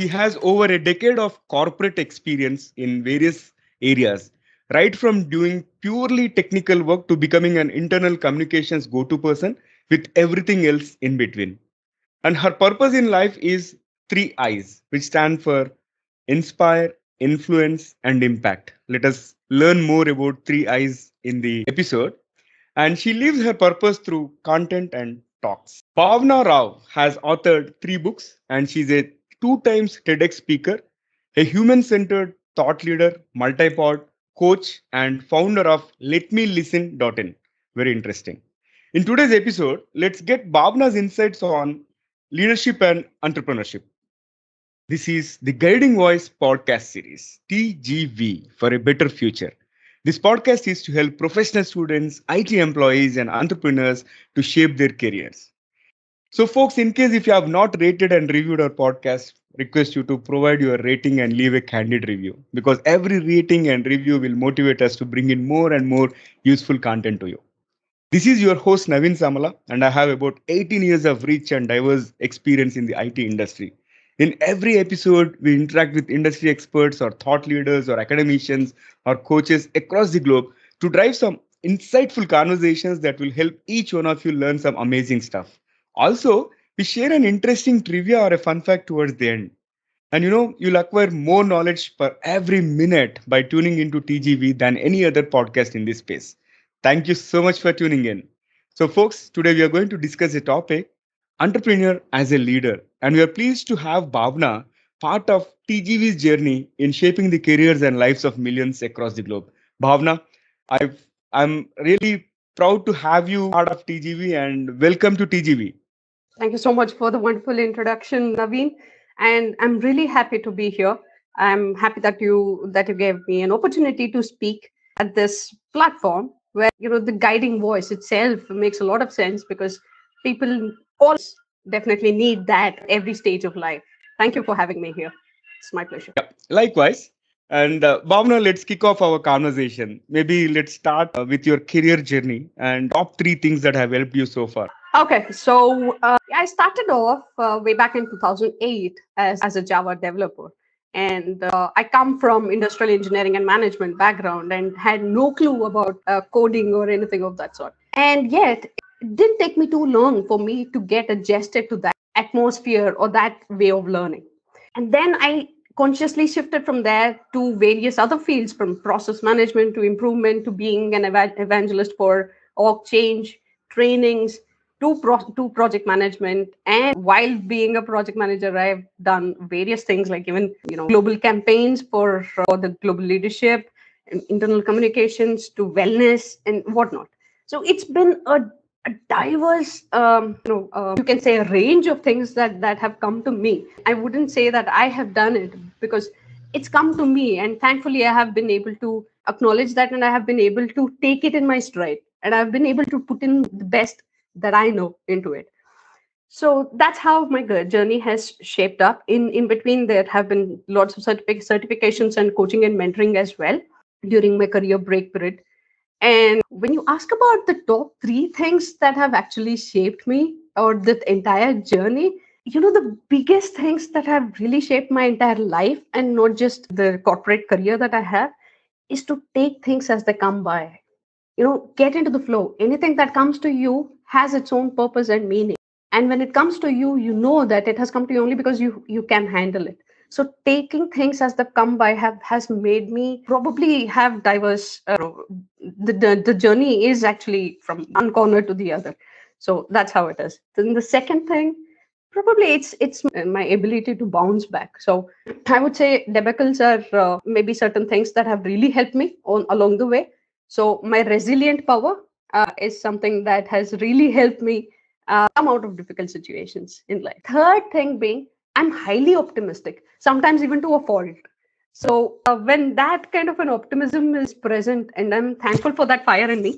She has over a decade of corporate experience in various areas, right from doing purely technical work to becoming an internal communications go to person with everything else in between. And her purpose in life is three I's, which stand for inspire, influence, and impact. Let us learn more about three I's in the episode. And she lives her purpose through content and talks. Bhavna Rao has authored three books, and she's a two times TEDx speaker, a human centered thought leader, multipod, coach, and founder of LetMeListen.in. Very interesting. In today's episode, let's get Bhavna's insights on leadership and entrepreneurship. This is the Guiding Voice podcast series, TGV, for a better future. This podcast is to help professional students, IT employees, and entrepreneurs to shape their careers. So, folks, in case if you have not rated and reviewed our podcast, request you to provide your rating and leave a candid review because every rating and review will motivate us to bring in more and more useful content to you. This is your host Naveen Samala, and I have about 18 years of rich and diverse experience in the IT industry. In every episode, we interact with industry experts or thought leaders or academicians or coaches across the globe to drive some insightful conversations that will help each one of you learn some amazing stuff. Also, we share an interesting trivia or a fun fact towards the end. And you'll acquire more knowledge per every minute by tuning into TGV than any other podcast in this space. Thank you so much for tuning in. So, folks, today we are going to discuss a topic entrepreneur as a leader. And we are pleased to have Bhavna part of TGV's journey in shaping the careers and lives of millions across the globe. Bhavna, I'm really proud to have you part of TGV and welcome to TGV. Thank you so much for the wonderful introduction, Naveen. And I'm really happy to be here. I'm happy that you gave me an opportunity to speak at this platform where the guiding voice itself makes a lot of sense because people all definitely need that at every stage of life. Thank you for having me here. It's my pleasure. Likewise. And Bhavna, let's kick off our conversation. Maybe let's start with your career journey and top three things that have helped you so far. Okay, so I started off way back in 2008 as a Java developer. And I come from industrial engineering and management background and had no clue about coding or anything of that sort. And yet, it didn't take me too long for me to get adjusted to that atmosphere or that way of learning. And then I consciously shifted from there to various other fields, from process management to improvement to being an evangelist for org change, trainings, to project management. And while being a project manager, I've done various things like even global campaigns for the global leadership and internal communications to wellness and whatnot. So it's been a diverse you can say a range of things that have come to me. I wouldn't say that I have done it because it's come to me, and thankfully I have been able to acknowledge that, and I have been able to take it in my stride, and I've been able to put in the best that I know into it. So that's how my journey has shaped up. In between, there have been lots of certifications and coaching and mentoring as well during my career break period. And when you ask about the top three things that have actually shaped me or the entire journey, the biggest things that have really shaped my entire life and not just the corporate career that I have is to take things as they come by. Get into the flow. Anything that comes to you has its own purpose and meaning. And when it comes to you, you know that it has come to you only because you can handle it. So taking things as they come by has made me probably have diverse. The journey is actually from one corner to the other. So that's how it is. Then the second thing, probably it's my ability to bounce back. So I would say debacles are maybe certain things that have really helped me along the way. So my resilient power is something that has really helped me come out of difficult situations in life. Third thing being, I'm highly optimistic, sometimes even to a fault. So when that kind of an optimism is present, and I'm thankful for that fire in me,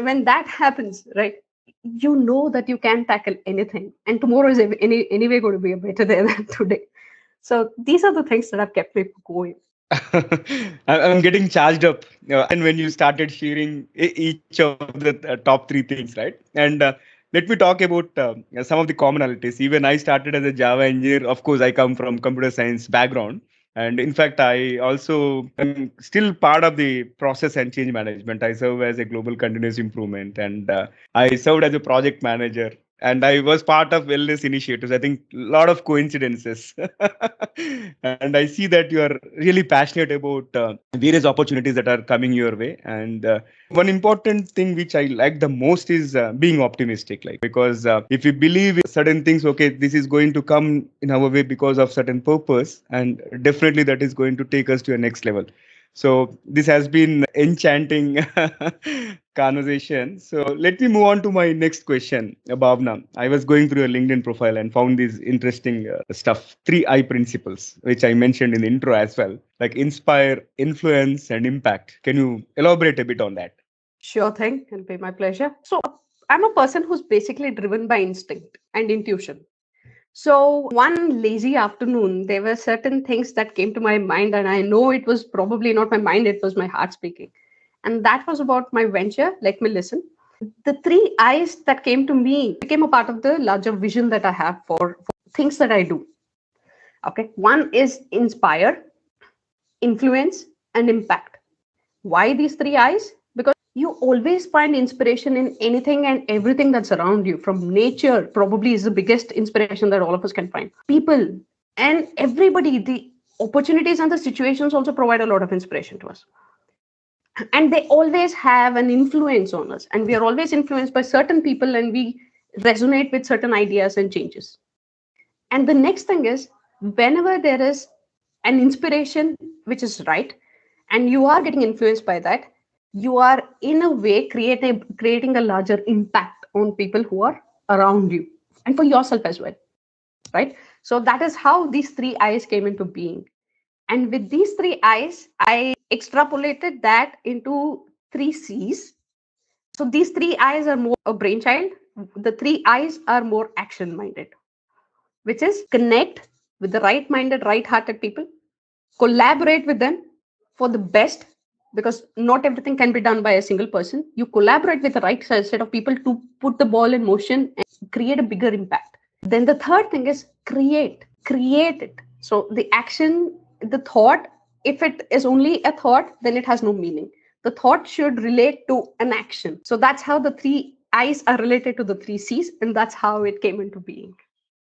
when that happens, right, you know that you can tackle anything, and tomorrow is anyway going to be a better day than today. So these are the things that have kept me going. I'm getting charged up. And when you started sharing each of the top three things, right? And Let me talk about some of the commonalities. Even I started as a Java engineer. Of course, I come from computer science background. And in fact, I also am still part of the process and change management. I serve as a global continuous improvement, and I served as a project manager. And I was part of wellness initiatives. I think a lot of coincidences. And I see that you are really passionate about various opportunities that are coming your way. And one important thing which I like the most is being optimistic, like because if we believe in certain things, okay, this is going to come in our way because of certain purpose, and definitely that is going to take us to a next level. So this has been enchanting conversation. So let me move on to my next question, Bhavna. I was going through your LinkedIn profile and found this interesting stuff. 3 I principles, which I mentioned in the intro as well, like inspire, influence, and impact. Can you elaborate a bit on that? Sure thing, it'll be my pleasure. So, I'm a person who's basically driven by instinct and intuition. So, one lazy afternoon, there were certain things that came to my mind, and I know it was probably not my mind, it was my heart speaking. And that was about my venture. Let me listen. The 3 I's that came to me became a part of the larger vision that I have for things that I do. Okay. One is inspire, influence, and impact. Why these 3 I's? Because you always find inspiration in anything and everything that's around you. From nature, probably is the biggest inspiration that all of us can find. People and everybody, the opportunities and the situations also provide a lot of inspiration to us. And they always have an influence on us. And we are always influenced by certain people, and we resonate with certain ideas and changes. And the next thing is, whenever there is an inspiration which is right, and you are getting influenced by that, you are in a way creating a larger impact on people who are around you and for yourself as well, right? So that is how these 3 I's came into being. And with these 3 I's, I extrapolated that into 3 C's. So these 3 I's are more a brainchild. The 3 I's are more action minded, which is connect with the right minded, right hearted people, collaborate with them for the best, because not everything can be done by a single person. You collaborate with the right set of people to put the ball in motion and create a bigger impact. Then the third thing is create it. So the action, the thought, if it is only a thought, then it has no meaning. The thought should relate to an action. So that's how the 3 I's are related to the 3 C's, and that's how it came into being.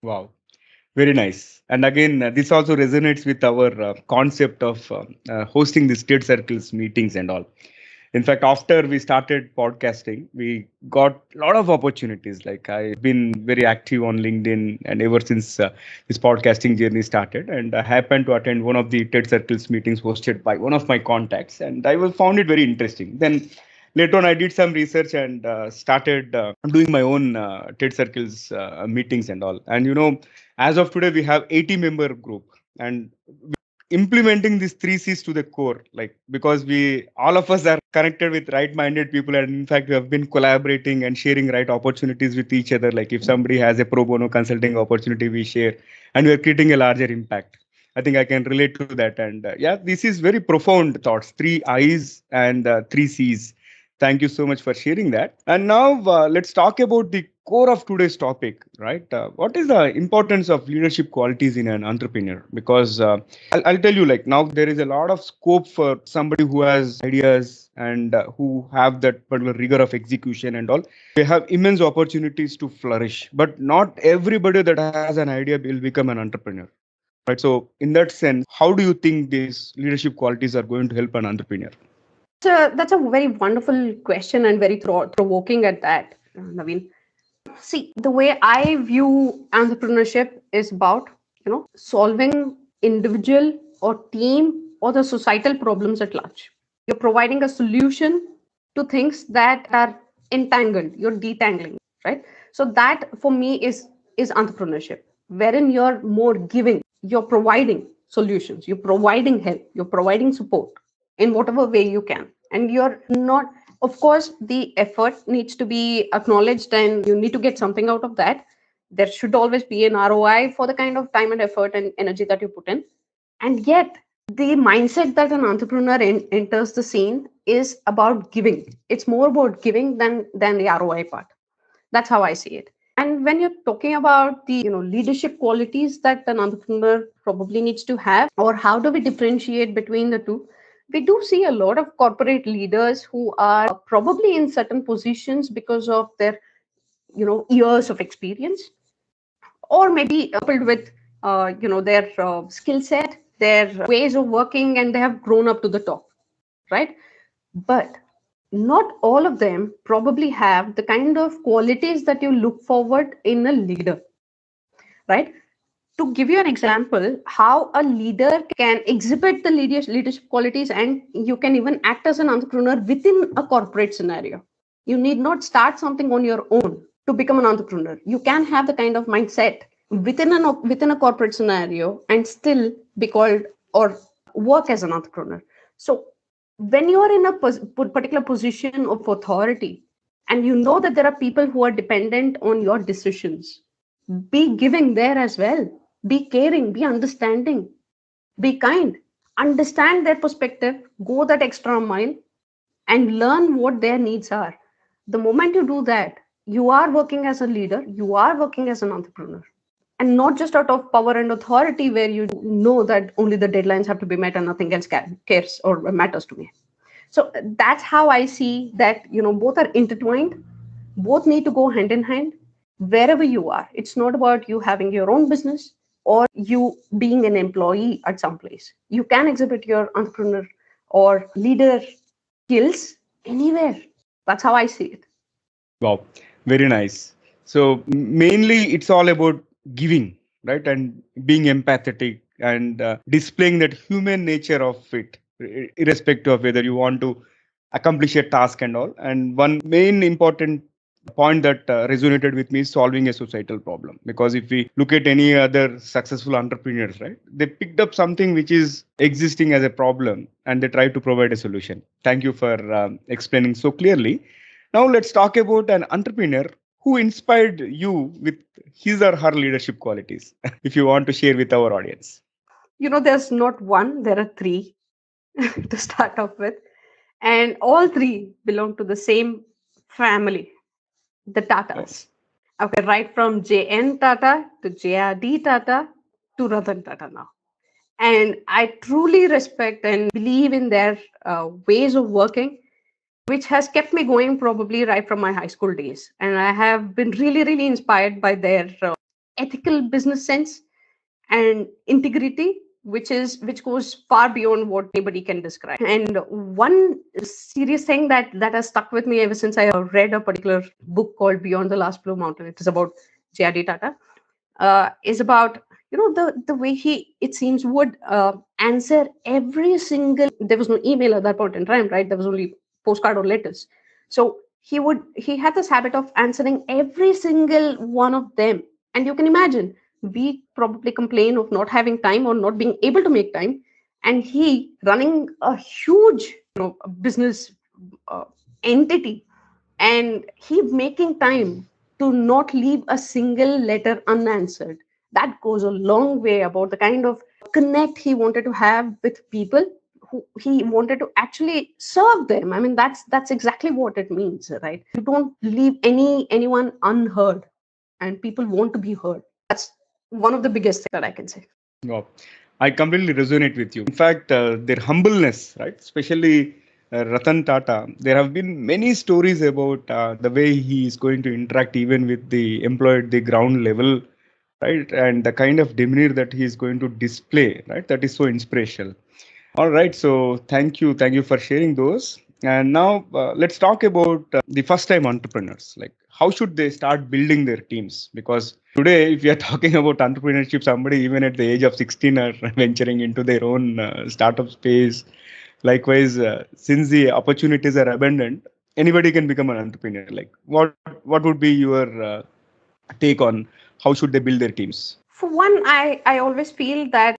Wow. Very nice. And again, this also resonates with our concept of hosting the state circles meetings and all. In fact, after we started podcasting, we got a lot of opportunities. Like I've been very active on LinkedIn, and ever since this podcasting journey started, and I happened to attend one of the TED Circles meetings hosted by one of my contacts, and I found it very interesting. Then later on, I did some research and started doing my own TED Circles meetings and all. And as of today, we have 80 member group, and implementing these 3 C's to the core, like because we all of us are connected with right-minded people, and in fact we have been collaborating and sharing right opportunities with each other. Like if somebody has a pro bono consulting opportunity, we share, and we are creating a larger impact. I think I can relate to that. And yeah, this is very profound thoughts. 3 I's and 3 C's. Thank you so much for sharing that. And now let's talk about the core of today's topic, right? What is the importance of leadership qualities in an entrepreneur? Because I'll tell you, like now there is a lot of scope for somebody who has ideas and who have that particular rigor of execution and all. They have immense opportunities to flourish, but not everybody that has an idea will become an entrepreneur. Right. So, in that sense, how do you think these leadership qualities are going to help an entrepreneur? That's a very wonderful question and very provoking at that, Naveen. See, the way I view entrepreneurship is about, solving individual or team or the societal problems at large. You're providing a solution to things that are entangled. You're detangling, right? So that for me is entrepreneurship, wherein you're more giving, you're providing solutions, you're providing help, you're providing support in whatever way you can. And you're not, of course, the effort needs to be acknowledged and you need to get something out of that. There should always be an ROI for the kind of time and effort and energy that you put in. And yet, the mindset that an entrepreneur enters the scene is about giving. It's more about giving than the ROI part. That's how I see it. And when you're talking about the leadership qualities that an entrepreneur probably needs to have, or how do we differentiate between the two, we do see a lot of corporate leaders who are probably in certain positions because of their years of experience, or maybe coupled with their skill set, their ways of working, and they have grown up to the top, right? But not all of them probably have the kind of qualities that you look forward in a leader, right? To give you an example, how a leader can exhibit the leadership qualities, and you can even act as an entrepreneur within a corporate scenario. You need not start something on your own to become an entrepreneur. You can have the kind of mindset within a corporate scenario and still be called or work as an entrepreneur. So when you are in a particular position of authority, and you know that there are people who are dependent on your decisions, be giving there as well. Be caring, be understanding, be kind, understand their perspective, go that extra mile, and learn what their needs are. The moment you do that, you are working as a leader, you are working as an entrepreneur, and not just out of power and authority where you know that only the deadlines have to be met and nothing else cares or matters to me. So that's how I see that both are intertwined, both need to go hand in hand wherever you are. It's not about you having your own business or you being an employee at some place. You can exhibit your entrepreneur or leader skills anywhere. That's how I see it. Wow, very nice. So mainly it's all about giving, right? And being empathetic and displaying that human nature of it, irrespective of whether you want to accomplish a task and all. And one main important point that resonated with me is solving a societal problem. Because if we look at any other successful entrepreneurs, right, they picked up something which is existing as a problem and they try to provide a solution. Thank you for explaining so clearly. Now let's talk about an entrepreneur who inspired you with his or her leadership qualities, if you want to share with our audience. There's not one, there are three to start off with. And all three belong to the same family, the Oh, Tatas. Okay, right from JN Tata to JRD Tata to Ratan Tata now. And I truly respect and believe in their ways of working, which has kept me going probably right from my high school days. And I have been really, really inspired by their ethical business sense and integrity, which goes far beyond what anybody can describe. And one serious thing that has stuck with me ever since I read a particular book called Beyond the Last Blue Mountain. It is about J.R.D. Tata. Is about the way he, it seems, would answer every single. There was no email at that point in time, right? There was only postcard or letters. So he had this habit of answering every single one of them. And you can imagine, we probably complain of not having time or not being able to make time, and he running a huge business uh, entity, and he making time to not leave a single letter unanswered. That goes a long way about the kind of connect he wanted to have with people, who he wanted to actually serve them. I mean, that's exactly what it means, right? You don't leave anyone unheard, and people want to be heard. That's one of the biggest things that I can say. wow. I completely resonate with you. In fact, their humbleness, right? Especially Ratan Tata, there have been many stories about the way he is going to interact even with the employee at the ground level, right? And the kind of demeanor that he is going to display, right? That is so inspirational. All right. So thank you for sharing those. And now let's talk about the first-time entrepreneurs. Like, how should they start building their teams? Because today, if you are talking about entrepreneurship, somebody even at the age of 16 are venturing into their own startup space. Likewise, since the opportunities are abundant, anybody can become an entrepreneur. Like, what would be your take on how should they build their teams? For one, I always feel that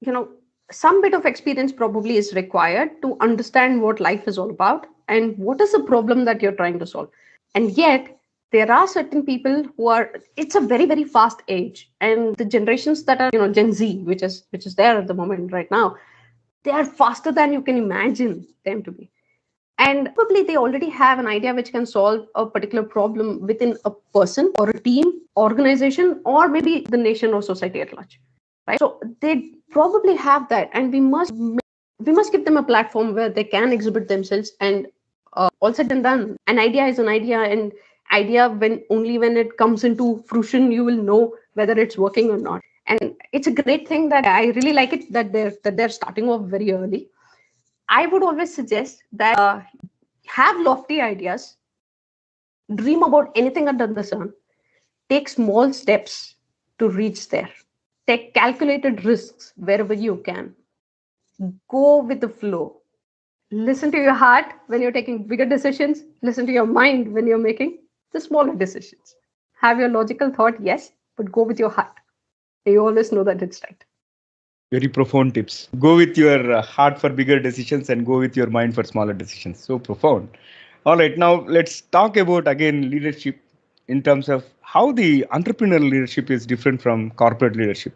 some bit of experience probably is required to understand what life is all about and what is the problem that you're trying to solve. And yet there are certain people who are, it's a very, very fast age, and the generations that are Gen Z, which is there at the moment right now, they are faster than you can imagine them to be. And probably they already have an idea which can solve a particular problem within a person or a team, organization, or maybe the nation or society at large, right? So they probably have that, and we must give them a platform where they can exhibit themselves. And all said and done, an idea is an idea, and idea when it comes into fruition, you will know whether it's working or not. And it's a great thing that I really like it that they're starting off very early. I would always suggest that have lofty ideas, dream about anything under the sun, take small steps to reach there, take calculated risks wherever you can, go with the flow, listen to your heart when you're taking bigger decisions, listen to your mind when you're making the smaller decisions. Have your logical thought, yes, but go with your heart. You always know that it's right. Very profound tips. Go with your heart for bigger decisions and go with your mind for smaller decisions. So profound. All right, now let's talk about again leadership in terms of how the entrepreneurial leadership is different from corporate leadership.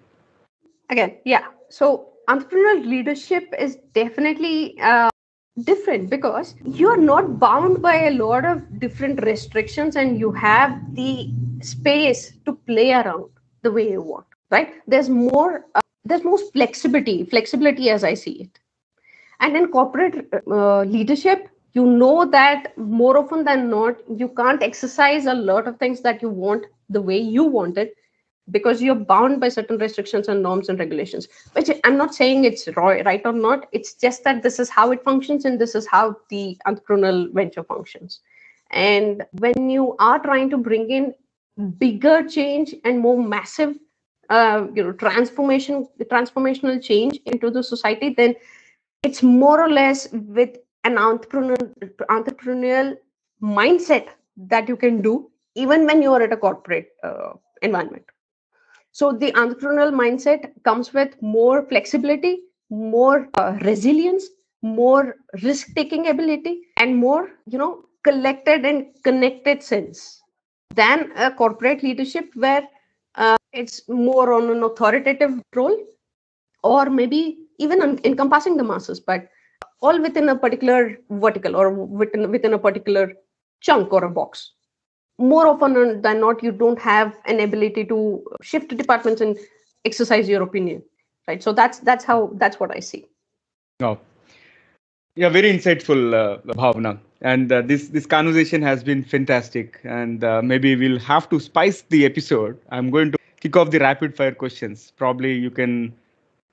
Again, yeah. So entrepreneurial leadership is definitely different because you're not bound by a lot of different restrictions, and you have the space to play around the way you want, right? There's more flexibility as I see it. And in corporate leadership, you know that more often than not, you can't exercise a lot of things that you want the way you want it, because you're bound by certain restrictions and norms and regulations. Which I'm not saying it's right or not. It's just that this is how it functions, and this is how the entrepreneurial venture functions. And when you are trying to bring in bigger change and more massive, transformational change into the society, then it's more or less with an entrepreneurial mindset that you can do even when you are at a corporate environment. So the entrepreneurial mindset comes with more flexibility, more resilience, more risk taking ability, and more, collected and connected sense than a corporate leadership where it's more on an authoritative role, or maybe even encompassing the masses, but all within a particular vertical, or within a particular chunk or a box. More often than not, you don't have an ability to shift departments and exercise your opinion, right? So that's what I see. Oh, yeah, very insightful, Bhavna. And this conversation has been fantastic. And maybe we'll have to spice the episode. I'm going to kick off the rapid fire questions. Probably you can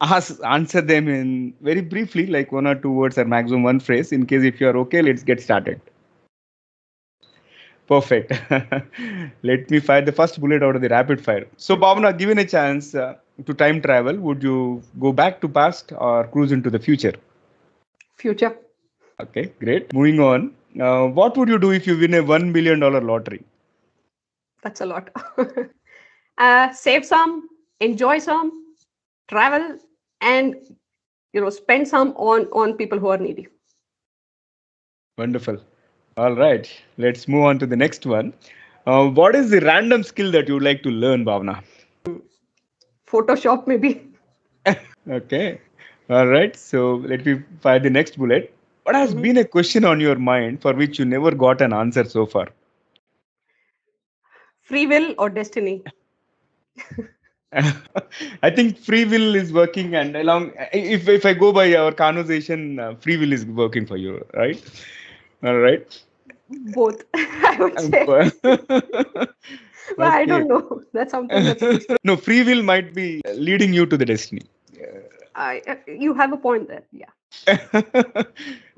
answer them in very briefly, like one or two words or maximum one phrase. In case if you are okay, let's get started. Perfect. Let me fire the first bullet out of the rapid fire. So, Bhavna, given a chance to time travel, would you go back to past or cruise into the future? Future. Okay, great. Moving on. What would you do if you win a $1 million lottery? That's a lot. Save some, enjoy some, travel, and spend some on people who are needy. Wonderful. All right. Let's move on to the next one. What is the random skill that you would like to learn, Bhavna? Photoshop, maybe. Okay. All right. So let me fire the next bullet. What has Mhm. been a question on your mind for which you never got an answer so far? Free will or destiny? I think free will is working, and along if I go by our conversation, free will is working for you, right? All right. Both, I would say. But I Okay. don't know. That's something that's a mystery. No, free will might be leading you to the destiny. You have a point there. Yeah.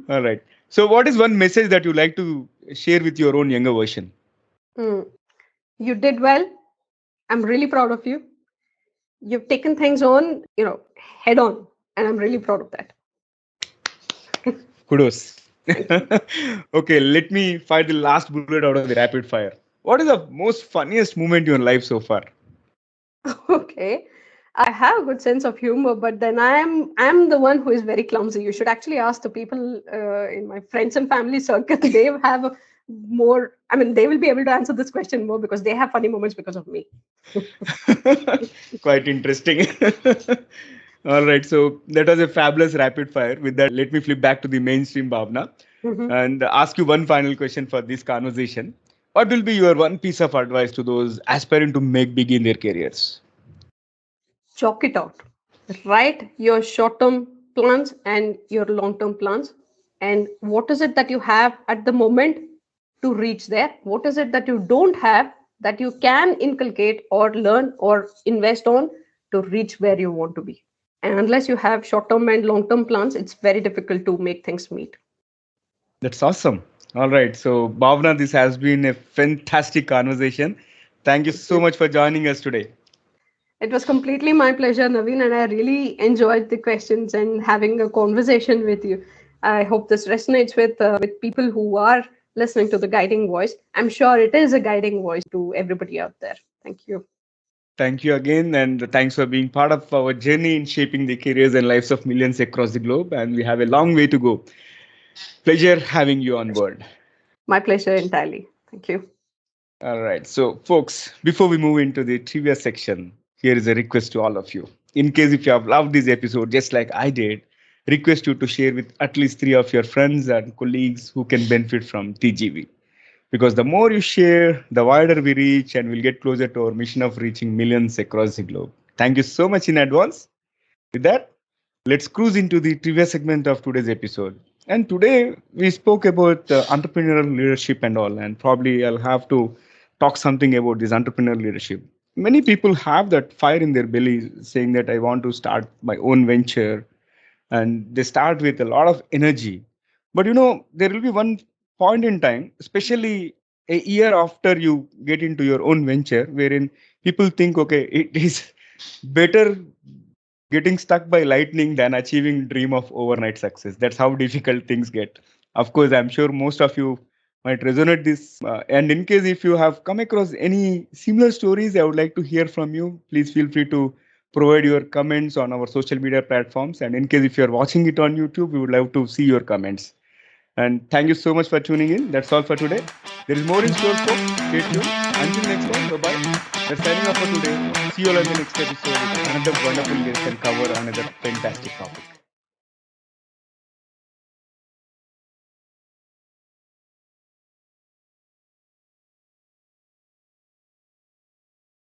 All right. So, what is one message that you like to share with your own younger version? Hmm. You did well. I'm really proud of you. You've taken things on, head on, and I'm really proud of that. Kudos. Thank you. Okay, let me fire the last bullet out of the rapid fire. What is the most funniest moment in your life so far? Okay. I have a good sense of humor, but then I'm the one who is very clumsy. You should actually ask the people in my friends and family circle. They have more. I mean, they will be able to answer this question more because they have funny moments because of me. Quite interesting. All right, so that was a fabulous rapid fire. With that, let me flip back to the mainstream, Bhavna. Mhm. and ask you one final question for this conversation. What will be your one piece of advice to those aspiring to make big in their careers? Chalk it out. Write your short term plans and your long term plans. And what is it that you have at the moment to reach there? What is it that you don't have that you can inculcate or learn or invest on to reach where you want to be? And unless you have short term and long term plans, it's very difficult to make things meet. That's awesome. All right. So, Bhavna, this has been a fantastic conversation. Thank you Thank so you. much for joining us today. It was completely my pleasure, Naveen, and I really enjoyed the questions and having a conversation with you. I hope this resonates with people who are listening to the guiding voice. I'm sure it is a guiding voice to everybody out there. Thank you. Thank you again, and thanks for being part of our journey in shaping the careers and lives of millions across the globe. And we have a long way to go. Pleasure having you on board. My pleasure entirely. Thank you. All right. So, folks, before we move into the trivia section, here is a request to all of you. In case if you have loved this episode just like I did, request you to share with at least three of your friends and colleagues who can benefit from TGV. Because the more you share, the wider we reach and we'll get closer to our mission of reaching millions across the globe. Thank you so much in advance. With that, let's cruise into the trivia segment of today's episode. And today we spoke about entrepreneurial leadership and all, and probably I'll have to talk something about this entrepreneurial leadership. Many people have that fire in their belly saying that I want to start my own venture, and they start with a lot of energy. But there will be one point in time, especially a year after you get into your own venture, wherein people think, okay, it is better getting stuck by lightning than achieving dream of overnight success. That's how difficult things get. Of course, I'm sure most of you might resonate this, and in case if you have come across any similar stories, I would like to hear from you. Please feel free to provide your comments on our social media platforms, and in case if you're watching it on YouTube, we would love to see your comments. And thank you so much for tuning in. That's all for today. There is more in store, folks. Stay tuned. Until next time, bye bye. We're signing off for today. See you all in the next episode with another wonderful guest and cover another fantastic topic.